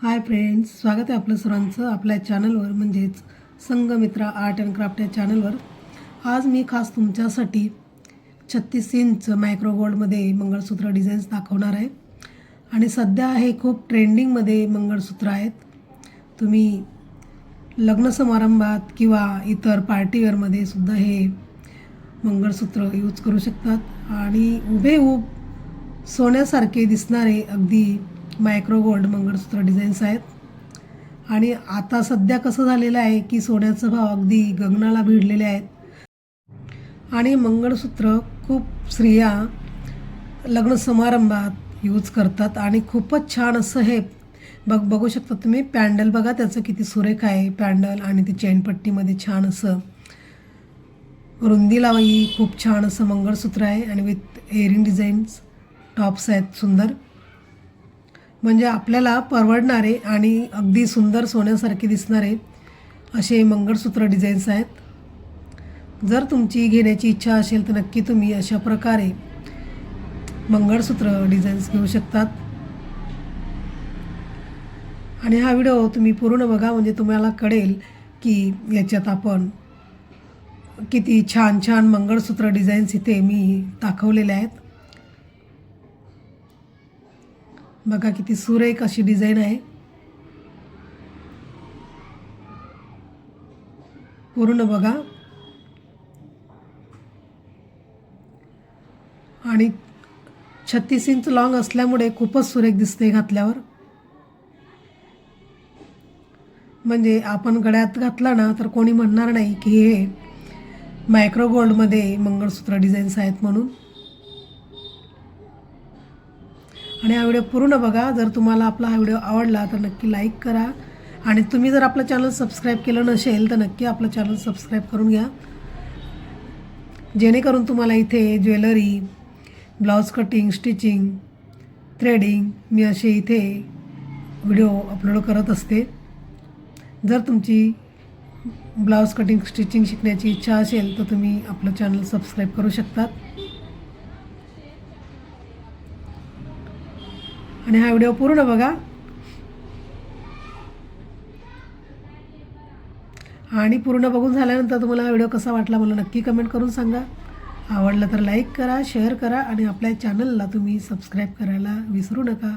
Hi friends, स्वागत आहे आपलं सर्वांचं आपल्या चॅनलवर म्हणजेच संगमित्रा आर्ट अँड क्राफ्ट या चॅनलवर। आज मी खास तुमच्यासाठी 36 इंच मायक्रो गोल्डमध्ये मंगळसूत्र डिझाईन्स दाखवणार आहे आणि सध्या हे खूप ट्रेंडिंगमध्ये मंगळसूत्र आहेत। तुम्ही लग्न समारंभात किंवा इतर पार्टीवेअरमध्ये सुद्धा हे मंगळसूत्र यूज करू शकतात आणि हुबेहूब सोन्यासारखे दिसणारे अगदी मायक्रो गोल्ड मंगळसूत्र डिझाईन्स आहेत। आणि आता सध्या कसं झालेलं आहे की सोन्याचा भाव अगदी गगनाला भिडलेले आहेत आणि मंगळसूत्र खूप स्त्रिया लग्न समारंभात यूज करतात आणि खूपच छान असं हे बघू शकता तुम्ही। पॅन्डल बघा त्याचं किती सुरेख आहे पॅन्डल आणि ती चेनपट्टीमध्ये छान असं रुंदीलाही खूप छान असं मंगळसूत्र आहे आणि विथ इयरिंग डिझाईन्स टॉप्स आहेत सुंदर, म्हणजे आपल्याला परवडणारे आणि अगदी सुंदर सोन्यासारखे दिसणारे असे मंगळसूत्र डिझाईन्स आहेत। जर तुमची घेण्याची इच्छा असेल तर नक्की तुम्ही अशा प्रकारे मंगळसूत्र डिझाईन्स घेऊ शकतात आणि हा व्हिडिओ तुम्ही पूर्ण बघा म्हणजे तुम्हाला कळेल की याच्यात आपण किती छान छान मंगळसूत्र डिझाईन्स इथे मी दाखवलेले आहेत। बघा किती सुरेख अशी डिझाईन आहे, पूर्ण बघा। आणि 36 इंच लॉंग असल्यामुळे खूपच सुरेख दिसते घातल्यावर, म्हणजे आपण गळ्यात घातला ना तर कोणी म्हणणार नाही की हे मायक्रो गोल्डमध्ये मंगळसूत्र डिझाईन्स आहेत म्हणून। आणि हा व्हिडिओ पूर्ण बघा। जर तुम्हाला आपला हा व्हिडिओ आवडला तर नक्की लाईक करा आणि तुम्ही जर आपलं चॅनल सबस्क्राईब केलं नसेल तर नक्की आपलं चॅनल सबस्क्राईब करून घ्या, जेणेकरून तुम्हाला इथे jewellery, blouse cutting, stitching, threading मी असे इथे व्हिडिओ अपलोड करत असते। जर तुमची ब्लाऊज कटिंग स्टिचिंग शिकण्याची इच्छा असेल तर तुम्ही आपलं चॅनल सबस्क्राईब करू शकतात आणि हा व्हिडिओ पूर्ण बघा। आणि पूर्ण बघून झाल्यानंतर तुम्हाला हा व्हिडिओ कसा वाटला मला नक्की कमेंट करून सांगा। आवडला तर लाईक करा, शेअर करा आणि आपल्या चॅनलला तुम्ही सबस्क्राईब करायला विसरू नका।